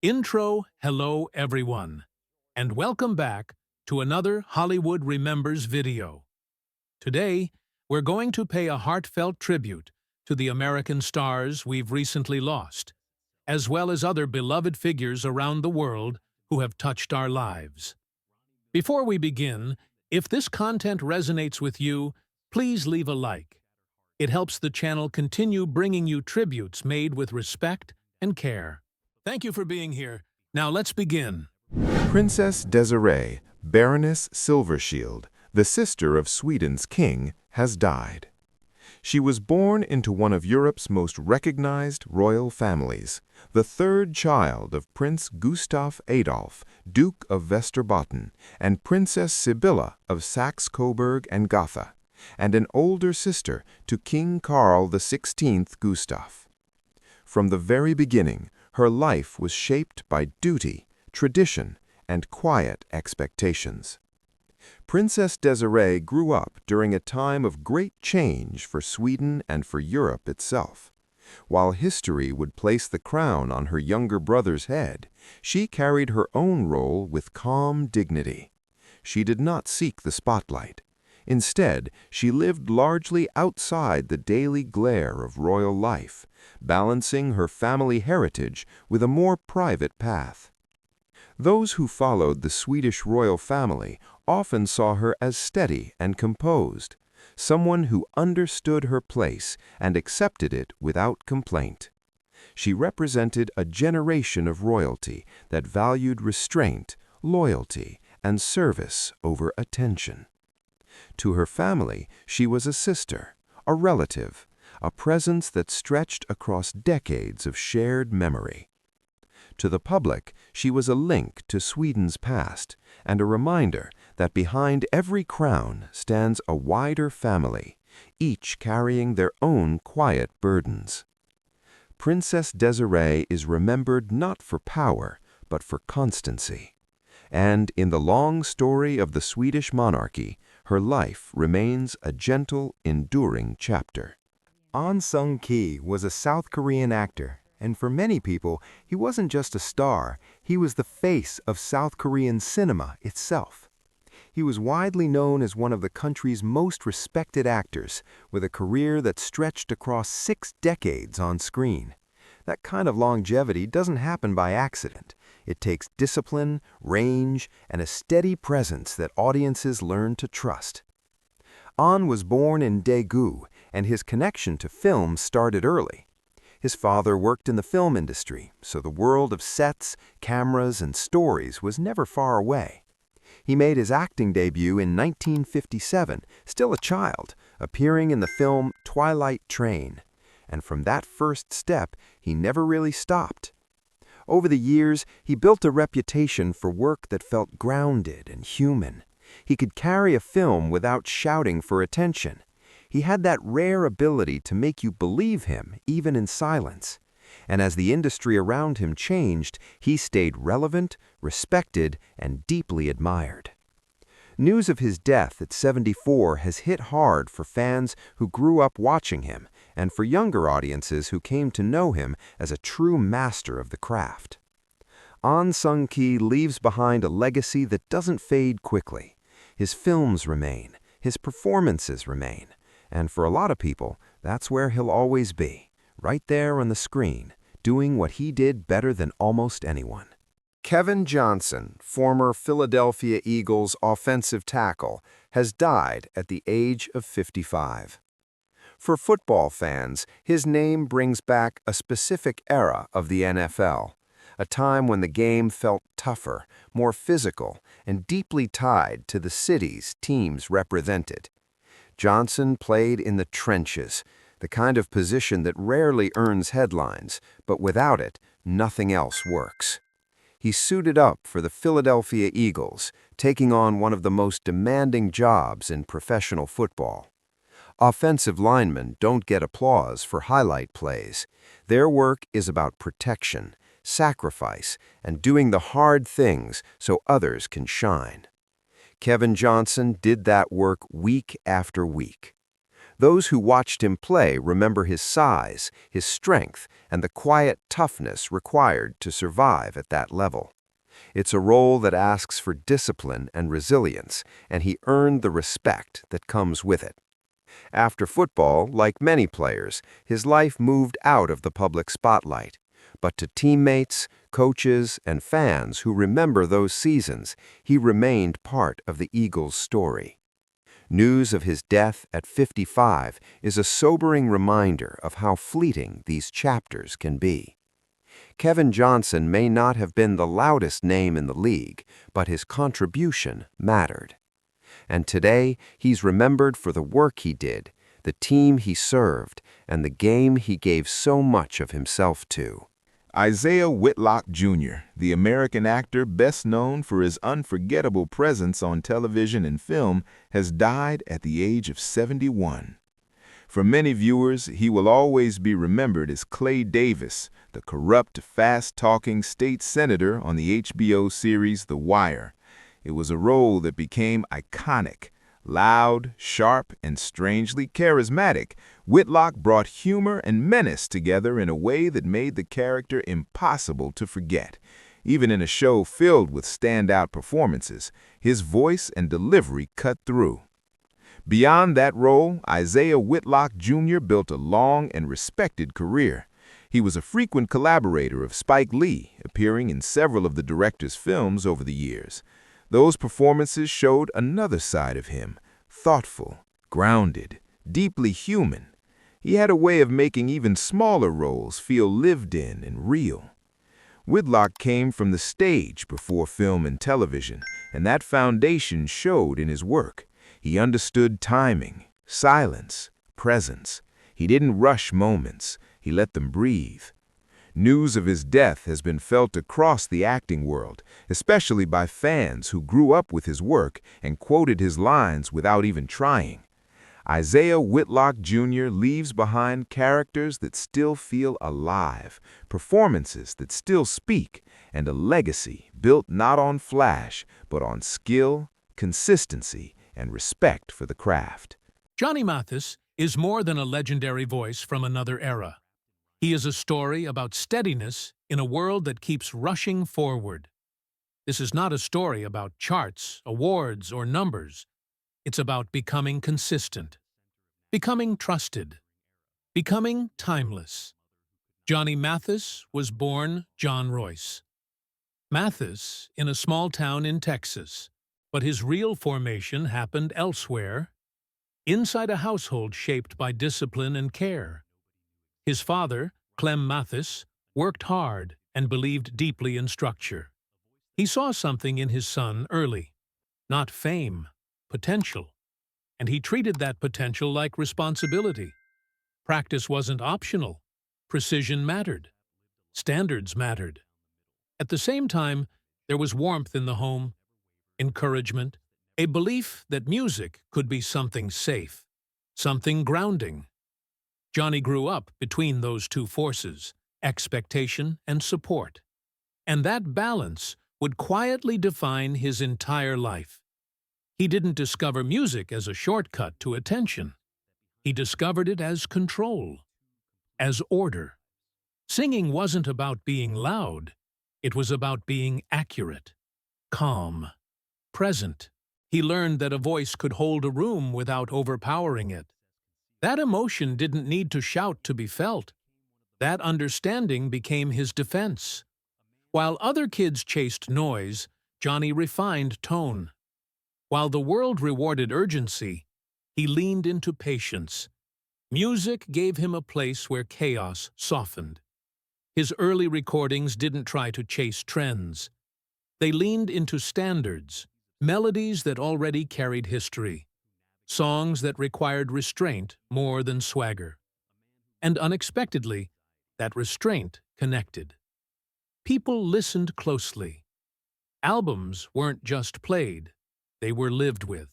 Hello everyone, and welcome back to another Hollywood Remembers video. Today, we're going to pay a heartfelt tribute to the American stars we've recently lost, as well as other beloved figures around the world who have touched our lives. Before we begin, if this content resonates with you, please leave a like. It helps the channel continue bringing you tributes made with respect and care. Thank you for being here. Now let's begin. Princess Désirée, Baroness Silfverschiöld, the sister of Sweden's king, has died. She was born into one of Europe's most recognized royal families, the third child of Prince Gustav Adolf, Duke of Västerbotten, and Princess Sibylla of Saxe-Coburg and Gotha, and an older sister to King Carl XVI Gustaf. From the very beginning, her life was shaped by duty, tradition, and quiet expectations. Princess Desirée grew up during a time of great change for Sweden and for Europe itself. While history would place the crown on her younger brother's head, she carried her own role with calm dignity. She did not seek the spotlight. Instead, she lived largely outside the daily glare of royal life, balancing her family heritage with a more private path. Those who followed the Swedish royal family often saw her as steady and composed, someone who understood her place and accepted it without complaint. She represented a generation of royalty that valued restraint, loyalty, and service over attention. To her family, she was a sister, a relative, a presence that stretched across decades of shared memory. To the public, she was a link to Sweden's past and a reminder that behind every crown stands a wider family, each carrying their own quiet burdens. Princess Désirée is remembered not for power, but for constancy. And in the long story of the Swedish monarchy, her life remains a gentle, enduring chapter. Ahn Sung-ki was a South Korean actor, and for many people, he wasn't just a star, he was the face of South Korean cinema itself. He was widely known as one of the country's most respected actors, with a career that stretched across 6 decades on screen. That kind of longevity doesn't happen by accident. It takes discipline, range, and a steady presence that audiences learn to trust. Ahn was born in Daegu, and his connection to film started early. His father worked in the film industry, so the world of sets, cameras, and stories was never far away. He made his acting debut in 1957, still a child, appearing in the film Twilight Train. And from that first step, he never really stopped. Over the years, he built a reputation for work that felt grounded and human. He could carry a film without shouting for attention. He had that rare ability to make you believe him, even in silence. And as the industry around him changed, he stayed relevant, respected, and deeply admired. News of his death at 74 has hit hard for fans who grew up watching him, and for younger audiences who came to know him as a true master of the craft. Ahn Sung-ki leaves behind a legacy that doesn't fade quickly. His films remain, his performances remain, and for a lot of people, that's where he'll always be, right there on the screen, doing what he did better than almost anyone. Kevin Johnson, former Philadelphia Eagles offensive tackle, has died at the age of 55. For football fans, his name brings back a specific era of the NFL, a time when the game felt tougher, more physical, and deeply tied to the cities teams represented. Johnson played in the trenches, the kind of position that rarely earns headlines, but without it, nothing else works. He suited up for the Philadelphia Eagles, taking on one of the most demanding jobs in professional football. Offensive linemen don't get applause for highlight plays. Their work is about protection, sacrifice, and doing the hard things so others can shine. Kevin Johnson did that work week after week. Those who watched him play remember his size, his strength, and the quiet toughness required to survive at that level. It's a role that asks for discipline and resilience, and he earned the respect that comes with it. After football, like many players, his life moved out of the public spotlight. But to teammates, coaches, and fans who remember those seasons, he remained part of the Eagles' story. News of his death at 55 is a sobering reminder of how fleeting these chapters can be. Kevin Johnson may not have been the loudest name in the league, but his contribution mattered. And today, he's remembered for the work he did, the team he served, and the game he gave so much of himself to. Isiah Whitlock Jr., the American actor best known for his unforgettable presence on television and film, has died at the age of 71. For many viewers, he will always be remembered as Clay Davis, the corrupt, fast-talking state senator on the HBO series The Wire. It was a role that became iconic. Loud, sharp, and strangely charismatic, Whitlock brought humor and menace together in a way that made the character impossible to forget. Even in a show filled with standout performances, his voice and delivery cut through. Beyond that role, Isiah Whitlock Jr. built a long and respected career. He was a frequent collaborator of Spike Lee, appearing in several of the director's films over the years. Those performances showed another side of him, thoughtful, grounded, deeply human. He had a way of making even smaller roles feel lived in and real. Whitlock came from the stage before film and television, and that foundation showed in his work. He understood timing, silence, presence. He didn't rush moments. He let them breathe. News of his death has been felt across the acting world, especially by fans who grew up with his work and quoted his lines without even trying. Isiah Whitlock Jr. leaves behind characters that still feel alive, performances that still speak, and a legacy built not on flash, but on skill, consistency, and respect for the craft. Johnny Mathis is more than a legendary voice from another era. He is a story about steadiness in a world that keeps rushing forward. This is not a story about charts, awards, or numbers. It's about becoming consistent, becoming trusted, becoming timeless. Johnny Mathis was born John Royce Mathis in a small town in Texas, but his real formation happened elsewhere, inside a household shaped by discipline and care. His father, Clem Mathis, worked hard and believed deeply in structure. He saw something in his son early, not fame, potential, and he treated that potential like responsibility. Practice wasn't optional. Precision mattered. Standards mattered. At the same time, there was warmth in the home, encouragement, a belief that music could be something safe, something grounding. Johnny grew up between those two forces, expectation and support. And that balance would quietly define his entire life. He didn't discover music as a shortcut to attention. He discovered it as control, as order. Singing wasn't about being loud. It was about being accurate, calm, present. He learned that a voice could hold a room without overpowering it. That emotion didn't need to shout to be felt. That understanding became his defense. While other kids chased noise, Johnny refined tone. While the world rewarded urgency, he leaned into patience. Music gave him a place where chaos softened. His early recordings didn't try to chase trends. They leaned into standards, melodies that already carried history. Songs that required restraint more than swagger. And unexpectedly, that restraint connected. People listened closely. Albums weren't just played, they were lived with.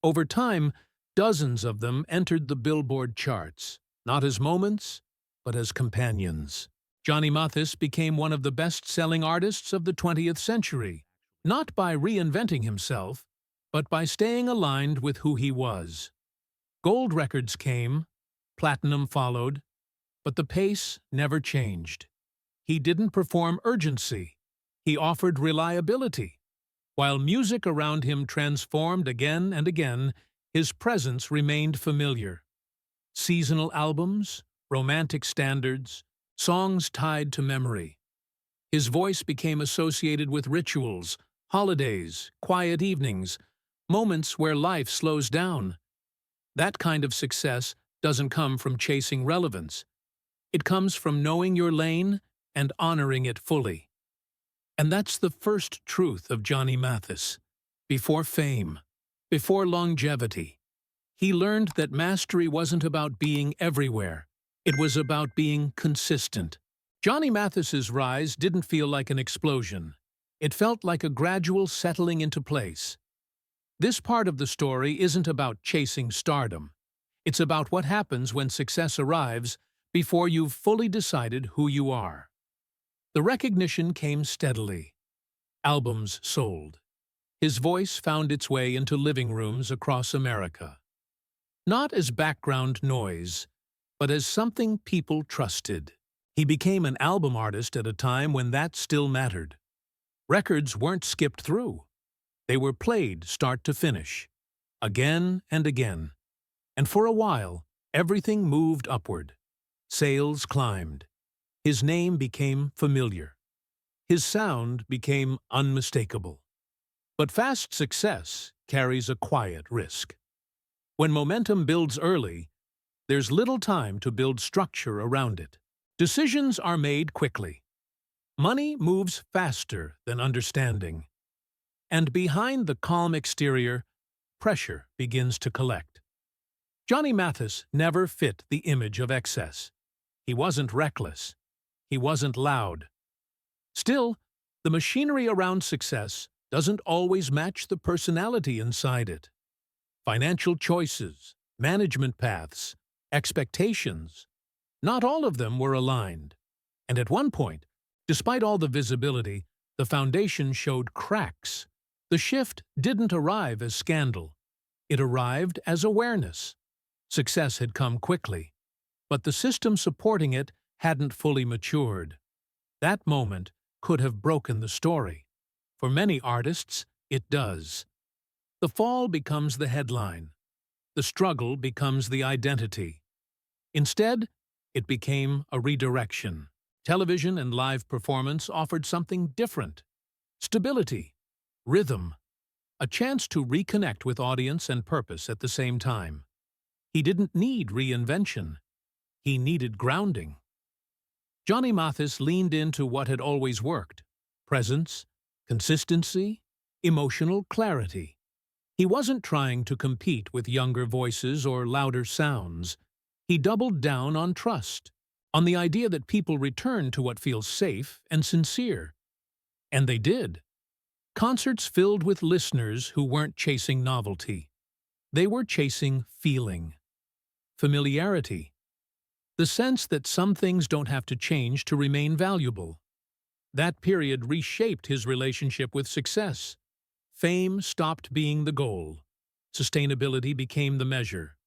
Over time, dozens of them entered the Billboard charts, not as moments, but as companions. Johnny Mathis became one of the best-selling artists of the 20th century, not by reinventing himself, but by staying aligned with who he was. Gold records came, platinum followed, but the pace never changed. He didn't perform urgency. He offered reliability. While music around him transformed again and again, his presence remained familiar. Seasonal albums, romantic standards, songs tied to memory. His voice became associated with rituals, holidays, quiet evenings, moments where life slows down. That kind of success doesn't come from chasing relevance. It comes from knowing your lane and honoring it fully. And that's the first truth of Johnny Mathis. Before fame, before longevity, he learned that mastery wasn't about being everywhere. It was about being consistent. Johnny Mathis's rise didn't feel like an explosion. It felt like a gradual settling into place. This part of the story isn't about chasing stardom. It's about what happens when success arrives before you've fully decided who you are. The recognition came steadily. Albums sold. His voice found its way into living rooms across America. Not as background noise, but as something people trusted. He became an album artist at a time when that still mattered. Records weren't skipped through. They were played start to finish, again and again. And for a while, everything moved upward. Sales climbed. His name became familiar. His sound became unmistakable. But fast success carries a quiet risk. When momentum builds early, there's little time to build structure around it. Decisions are made quickly. Money moves faster than understanding. And behind the calm exterior, pressure begins to collect. Johnny Mathis never fit the image of excess. He wasn't reckless. He wasn't loud. Still, the machinery around success doesn't always match the personality inside it. Financial choices, management paths, expectations, not all of them were aligned. And at one point, despite all the visibility, the foundation showed cracks. The shift didn't arrive as scandal. It arrived as awareness. Success had come quickly, but the system supporting it hadn't fully matured. That moment could have broken the story. For many artists, it does. The fall becomes the headline. The struggle becomes the identity. Instead, it became a redirection. Television and live performance offered something different. Stability, rhythm, a chance to reconnect with audience and purpose at the same time. He didn't need reinvention. He needed grounding. Johnny Mathis leaned into what had always worked: presence, consistency, emotional clarity. He wasn't trying to compete with younger voices or louder sounds. He doubled down on trust, on the idea that people return to what feels safe and sincere. And they did. Concerts filled with listeners who weren't chasing novelty. They were chasing feeling, familiarity, the sense that some things don't have to change to remain valuable. That period reshaped his relationship with success. Fame stopped being the goal. Sustainability became the measure.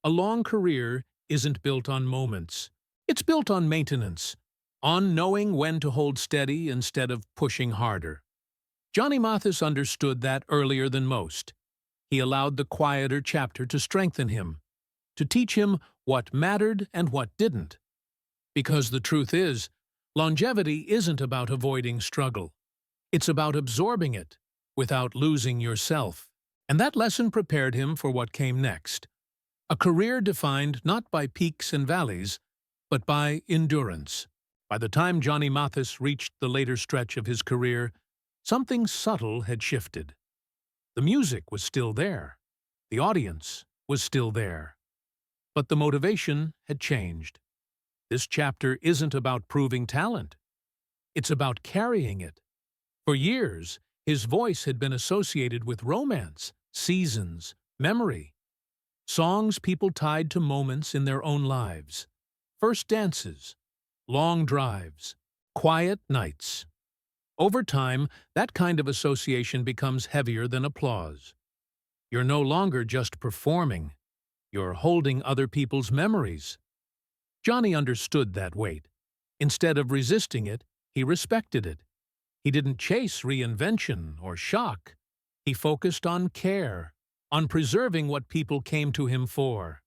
A long career isn't built on moments. It's built on maintenance, on knowing when to hold steady instead of pushing harder. Johnny Mathis understood that earlier than most. He allowed the quieter chapter to strengthen him, to teach him what mattered and what didn't. Because the truth is, longevity isn't about avoiding struggle. It's about absorbing it without losing yourself. And that lesson prepared him for what came next. A career defined not by peaks and valleys, but by endurance. By the time Johnny Mathis reached the later stretch of his career, something subtle had shifted. The music was still there. The audience was still there. But the motivation had changed. This chapter isn't about proving talent. It's about carrying it. For years, his voice had been associated with romance, seasons, memory. Songs people tied to moments in their own lives. First dances, long drives, quiet nights. Over time, that kind of association becomes heavier than applause. You're no longer just performing. You're holding other people's memories. Johnny understood that weight. Instead of resisting it, he respected it. He didn't chase reinvention or shock. He focused on care, on preserving what people came to him for.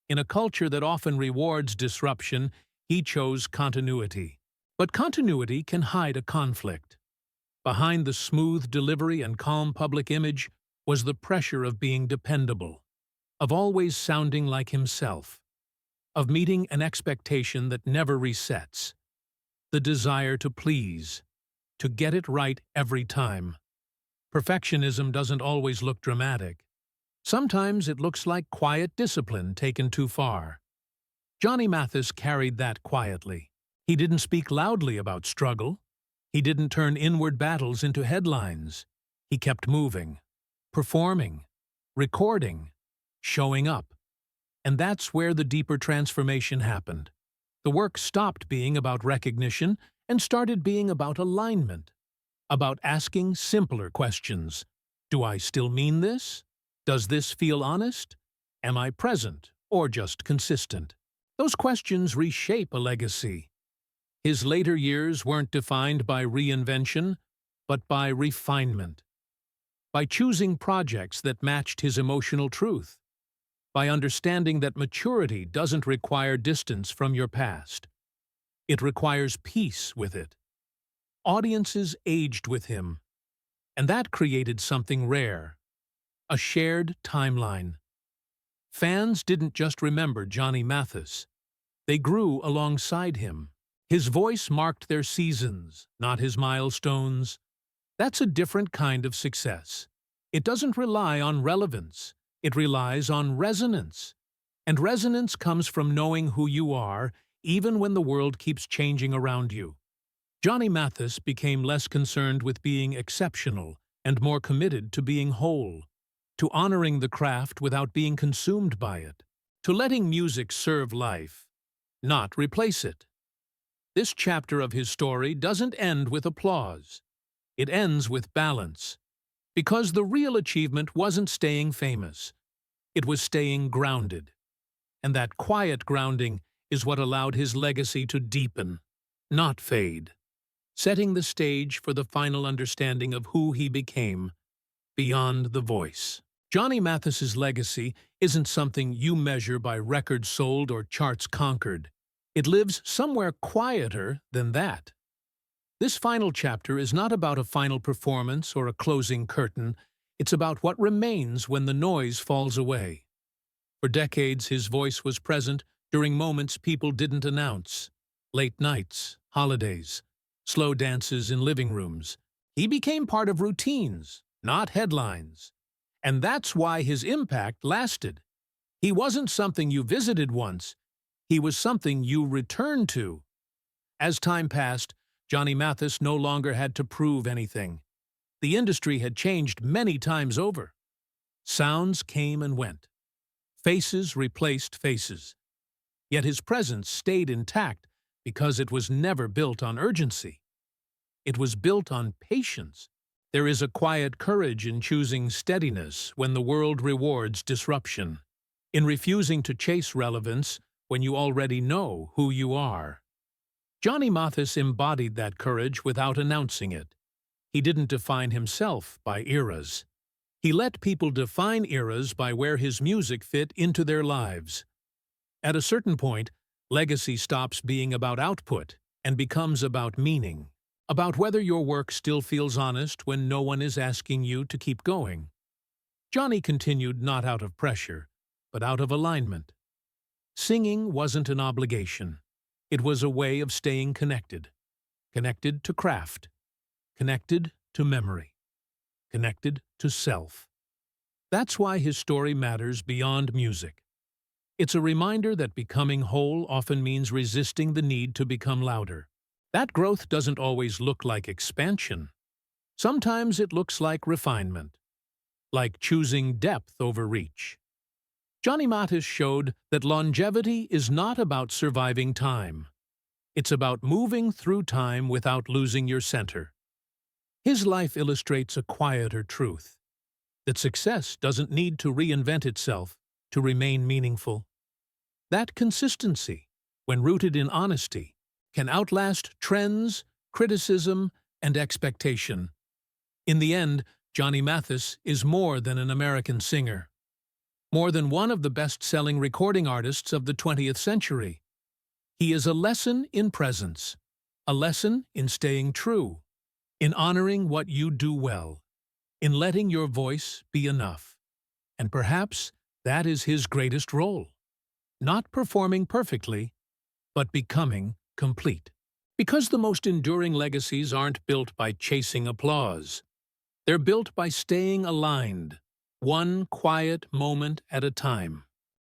In a culture that often rewards disruption, he chose continuity. But continuity can hide a conflict. Behind the smooth delivery and calm public image was the pressure of being dependable, of always sounding like himself, of meeting an expectation that never resets, the desire to please, to get it right every time. Perfectionism doesn't always look dramatic. Sometimes it looks like quiet discipline taken too far. Johnny Mathis carried that quietly. He didn't speak loudly about struggle. He didn't turn inward battles into headlines. He kept moving, performing, recording, showing up. And that's where the deeper transformation happened. The work stopped being about recognition and started being about alignment, about asking simpler questions. Do I still mean this? Does this feel honest? Am I present or just consistent? Those questions reshape a legacy. His later years weren't defined by reinvention, but by refinement, by choosing projects that matched his emotional truth, by understanding that maturity doesn't require distance from your past. It requires peace with it. Audiences aged with him, and that created something rare, a shared timeline. Fans didn't just remember Johnny Mathis. They grew alongside him. His voice marked their seasons, not his milestones. That's a different kind of success. It doesn't rely on relevance. It relies on resonance. And resonance comes from knowing who you are, even when the world keeps changing around you. Johnny Mathis became less concerned with being exceptional and more committed to being whole, to honoring the craft without being consumed by it, to letting music serve life, not replace it. This chapter of his story doesn't end with applause. It ends with balance. Because the real achievement wasn't staying famous. It was staying grounded. And that quiet grounding is what allowed his legacy to deepen, not fade, setting the stage for the final understanding of who he became, beyond the voice. Johnny Mathis's legacy isn't something you measure by records sold or charts conquered. It lives somewhere quieter than that. This final chapter is not about a final performance or a closing curtain. It's about what remains when the noise falls away. For decades, his voice was present during moments people didn't announce. Late nights, holidays, slow dances in living rooms. He became part of routines, not headlines. And that's why his impact lasted. He wasn't something you visited once. He was something you returned to. As time passed, Johnny Mathis no longer had to prove anything. The industry had changed many times over. Sounds came and went. Faces replaced faces. Yet his presence stayed intact because it was never built on urgency. It was built on patience. There is a quiet courage in choosing steadiness when the world rewards disruption, in refusing to chase relevance when you already know who you are. Johnny Mathis embodied that courage without announcing it. He didn't define himself by eras. He let people define eras by where his music fit into their lives. At a certain point, legacy stops being about output and becomes about meaning, about whether your work still feels honest when no one is asking you to keep going. Johnny continued not out of pressure, but out of alignment. Singing wasn't an obligation. It was a way of staying connected. Connected to craft. Connected to memory. Connected to self. That's why his story matters beyond music. It's a reminder that becoming whole often means resisting the need to become louder. That growth doesn't always look like expansion. Sometimes it looks like refinement, like choosing depth over reach. Johnny Mathis showed that longevity is not about surviving time. It's about moving through time without losing your center. His life illustrates a quieter truth, that success doesn't need to reinvent itself to remain meaningful. That consistency, when rooted in honesty, can outlast trends, criticism, and expectation. In the end, Johnny Mathis is more than an American singer, more than one of the best-selling recording artists of the 20th century. He is a lesson in presence, a lesson in staying true, in honoring what you do well, in letting your voice be enough. And perhaps that is his greatest role. Not performing perfectly, but becoming complete. Because the most enduring legacies aren't built by chasing applause. They're built by staying aligned, one quiet moment at a time.